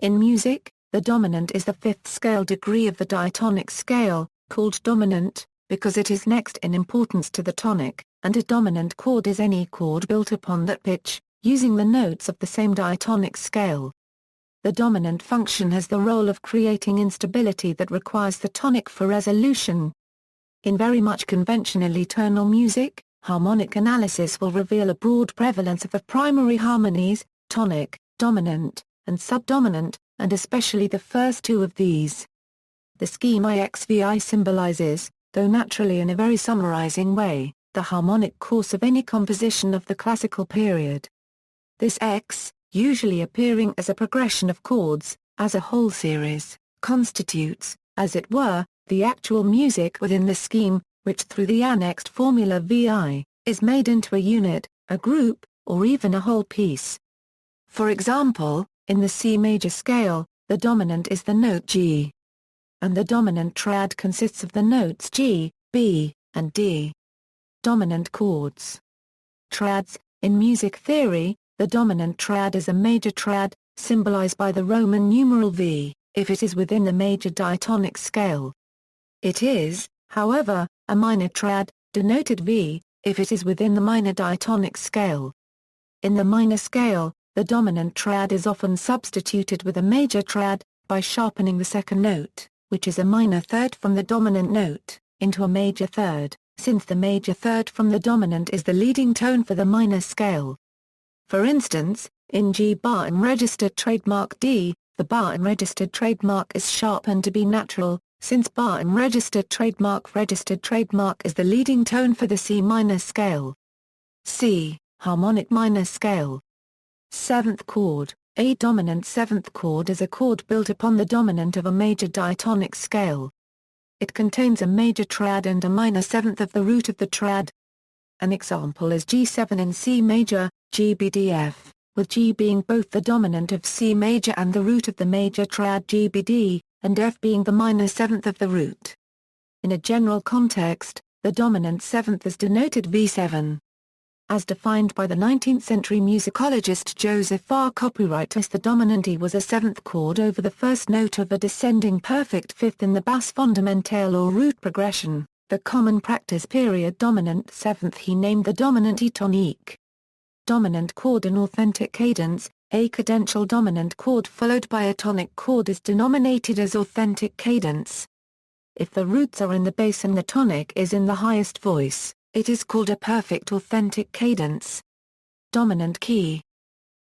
In music, the dominant is the fifth scale degree of the diatonic scale, called dominant, because it is next in importance to the tonic, and a dominant chord is any chord built upon that pitch, using the notes of the same diatonic scale. The dominant function has the role of creating instability that requires the tonic for resolution. In very much conventionally tonal music, harmonic analysis will reveal a broad prevalence of the primary harmonies, tonic, dominant, and subdominant, and especially the first two of these. The scheme IXVI symbolizes, though naturally in a very summarizing way, the harmonic course of any composition of the classical period. This X, usually appearing as a progression of chords, as a whole series, constitutes, as it were, the actual music within the scheme, which through the annexed formula VI, is made into a unit, a group, or even a whole piece. For example, in the C major scale, the dominant is the note G. And the dominant triad consists of the notes G, B, and D. Dominant chords. Triads. In music theory, the dominant triad is a major triad, symbolized by the Roman numeral V, if it is within the major diatonic scale. It is, however, a minor triad, denoted V, if it is within the minor diatonic scale. In the minor scale, the dominant triad is often substituted with a major triad, by sharpening the second note, which is a minor third from the dominant note, into a major third, since the major third from the dominant is the leading tone for the minor scale. For instance, in G bar in registered trademark D, the bar in registered trademark is sharpened to be natural, since bar in registered trademark is the leading tone for the C minor scale. C, harmonic minor scale. Seventh chord. A dominant seventh chord is a chord built upon the dominant of a major diatonic scale. It contains a major triad and a minor seventh of the root of the triad. An example is G7 in C major, GBDF, with G being both the dominant of C major and the root of the major triad GBD, and F being the minor seventh of the root. In a general context, the dominant seventh is denoted V7. As defined by the 19th-century musicologist Joseph R. Copyrightless, the dominant E was a seventh chord over the first note of a descending perfect fifth in the bass fondamentale or root progression. The common practice period dominant seventh he named the dominant E tonic. Dominant chord in authentic cadence, a cadential dominant chord followed by a tonic chord is denominated as authentic cadence. If the roots are in the bass and the tonic is in the highest voice, it is called a perfect authentic cadence. Dominant key.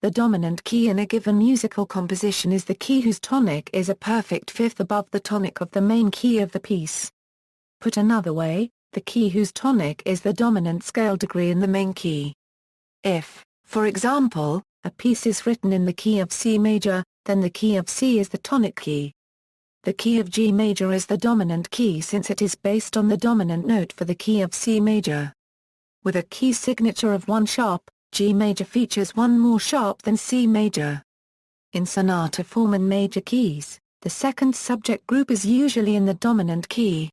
The dominant key in a given musical composition is the key whose tonic is a perfect fifth above the tonic of the main key of the piece. Put another way, the key whose tonic is the dominant scale degree in the main key. If, for example, a piece is written in the key of C major, then the key of C is the tonic key. The key of G major is the dominant key since it is based on the dominant note for the key of C major. With a key signature of 1 sharp, G major features 1 more sharp than C major. In sonata form and major keys, the second subject group is usually in the dominant key.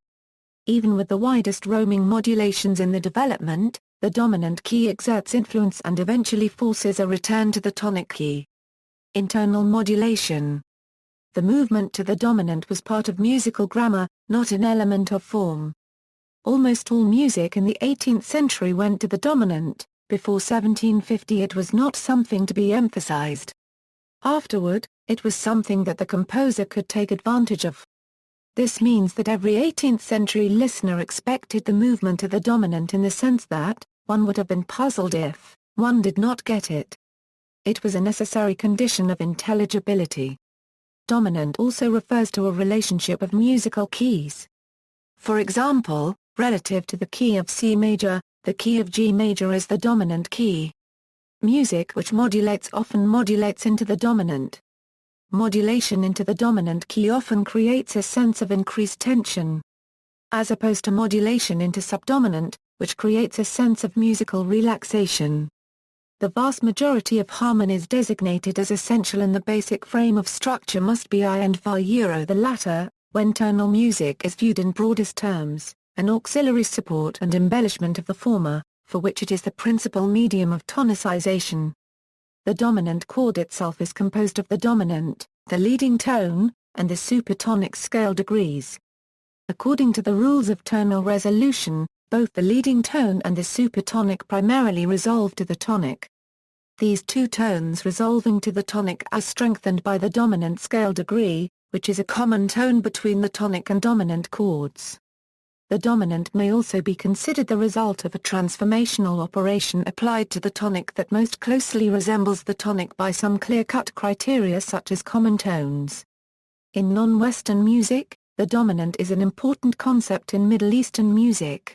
Even with the widest roaming modulations in the development, the dominant key exerts influence and eventually forces a return to the tonic key. In tonal modulation, the movement to the dominant was part of musical grammar, not an element of form. Almost all music in the 18th century went to the dominant. Before 1750 it was not something to be emphasized. Afterward, it was something that the composer could take advantage of. This means that every 18th century listener expected the movement to the dominant in the sense that, one would have been puzzled if one did not get it. It was a necessary condition of intelligibility. Dominant also refers to a relationship of musical keys. For example, relative to the key of C major, the key of G major is the dominant key. Music which modulates often modulates into the dominant. Modulation into the dominant key often creates a sense of increased tension, as opposed to modulation into subdominant, which creates a sense of musical relaxation. The vast majority of harmonies designated as essential in the basic frame of structure must be I and Va the latter, when tonal music is viewed in broadest terms, an auxiliary support and embellishment of the former, for which it is the principal medium of tonicization. The dominant chord itself is composed of the dominant, the leading tone, and the supertonic scale degrees. According to the rules of tonal resolution, both the leading tone and the supertonic primarily resolve to the tonic. These two tones resolving to the tonic are strengthened by the dominant scale degree, which is a common tone between the tonic and dominant chords. The dominant may also be considered the result of a transformational operation applied to the tonic that most closely resembles the tonic by some clear-cut criteria such as common tones. In non-Western music, the dominant is an important concept in Middle Eastern music.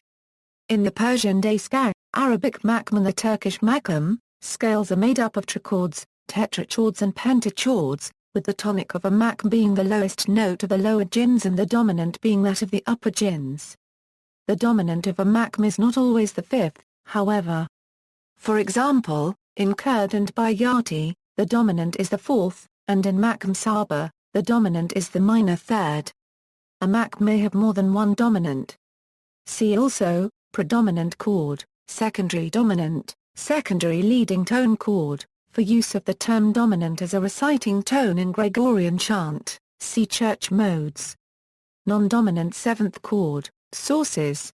In the Persian dastgah, Arabic maqam and the Turkish maqam, scales are made up of trichords, tetrachords and pentachords, with the tonic of a maqam being the lowest note of the lower jins and the dominant being that of the upper jins. The dominant of a maqam is not always the fifth, however. For example, in Chord and bayati, the dominant is the fourth, and in maqam saba, the dominant is the minor third. A maqam may have more than one dominant. See also, predominant chord, secondary dominant, secondary leading tone chord. For use of the term dominant as a reciting tone in Gregorian chant, see church modes. Non-dominant seventh chord. Sources: